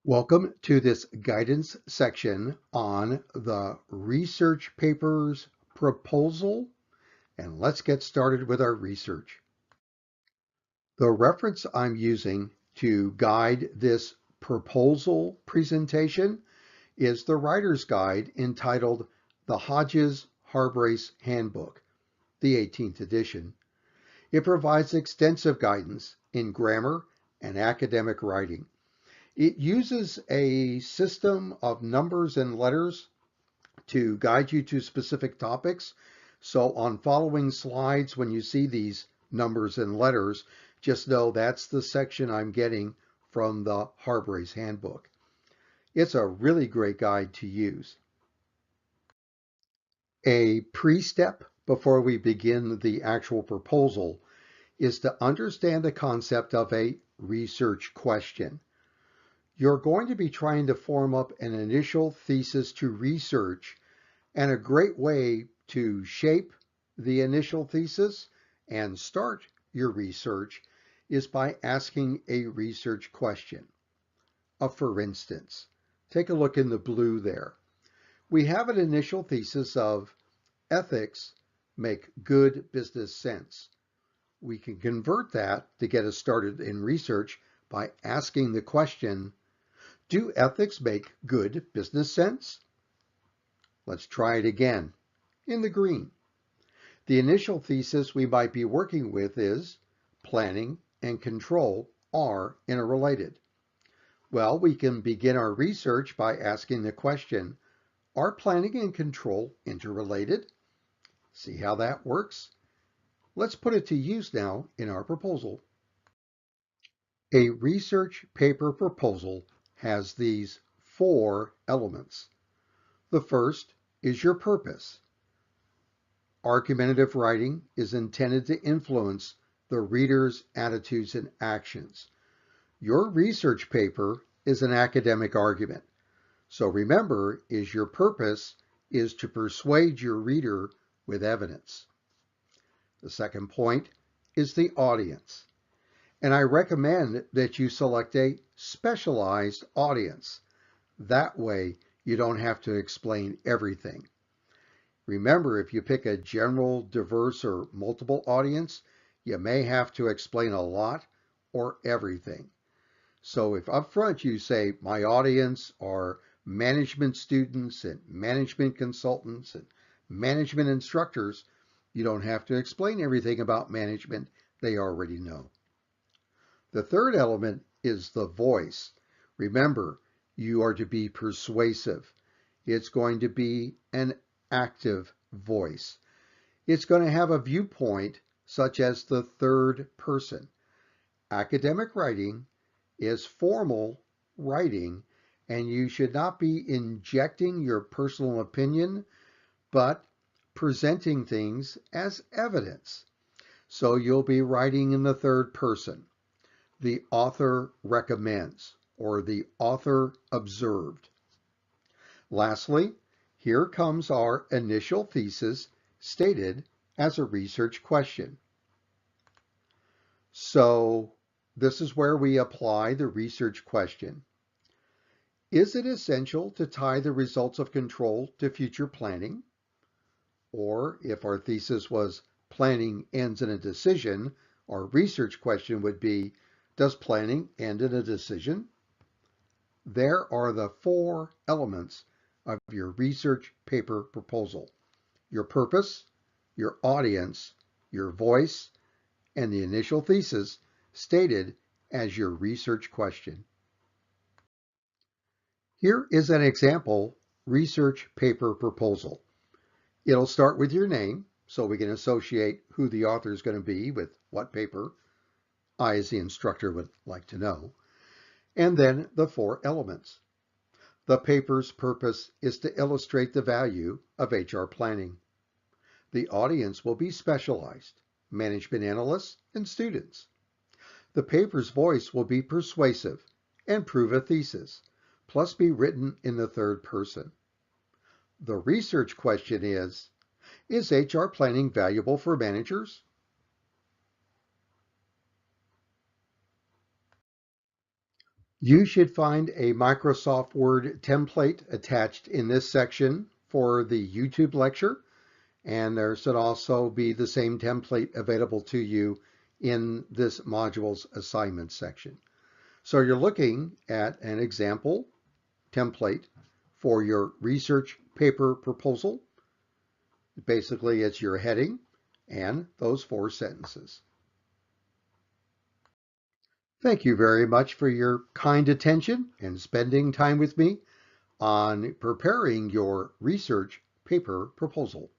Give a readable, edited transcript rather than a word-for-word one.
Welcome to this guidance section on the research paper's proposal, and let's get started with our research. The reference I'm using to guide this proposal presentation is the Writer's Guide entitled The Hodges-Harbrace Handbook, the 18th edition. It provides extensive guidance in grammar and academic writing. It uses a system of numbers and letters to guide you to specific topics. So on following slides, when you see these numbers and letters, just know that's the section I'm getting from the Harbrace Handbook. It's a really great guide to use. A pre-step before we begin the actual proposal is to understand the concept of a research question. You're going to be trying to form up an initial thesis to research, and a great way to shape the initial thesis and start your research is by asking a research question. For instance, take a look in the blue there. We have an initial thesis of ethics make good business sense. We can convert that to get us started in research by asking the question, do ethics make good business sense? Let's try it again. In the green, the initial thesis we might be working with is planning and control are interrelated. Well, we can begin our research by asking the question, are planning and control interrelated? See how that works? Let's put it to use now in our proposal. A research paper proposal has these 4 elements. The first is your purpose. Argumentative writing is intended to influence the reader's attitudes and actions. Your research paper is an academic argument. So remember, your purpose is to persuade your reader with evidence. The second point is the audience. And I recommend that you select a specialized audience. That way, you don't have to explain everything. Remember, if you pick a general, diverse, or multiple audience, you may have to explain a lot or everything. So if up front you say, my audience are management students and management consultants and management instructors, you don't have to explain everything about management. They already know. The third element is the voice. Remember, you are to be persuasive. It's going to be an active voice. It's going to have a viewpoint such as the third person. Academic writing is formal writing, and you should not be injecting your personal opinion, but presenting things as evidence. So you'll be writing in the third person. The author recommends, or the author observed. Lastly, here comes our initial thesis stated as a research question. So this is where we apply the research question. Is it essential to tie the results of control to future planning? Or if our thesis was planning ends in a decision, our research question would be, does planning end in a decision? There are the 4 elements of your research paper proposal: your purpose, your audience, your voice, and the initial thesis stated as your research question. Here is an example research paper proposal. It'll start with your name, so we can associate who the author is going to be with what paper. I, as the instructor, would like to know. And then the 4 elements. The paper's purpose is to illustrate the value of HR planning. The audience will be specialized, management analysts and students. The paper's voice will be persuasive and prove a thesis, plus be written in the third person. The research question is HR planning valuable for managers? You should find a Microsoft Word template attached in this section for the YouTube lecture, and there should also be the same template available to you in this module's assignment section. So you're looking at an example template for your research paper proposal. Basically, it's your heading and those 4 sentences. Thank you very much for your kind attention and spending time with me on preparing your research paper proposal.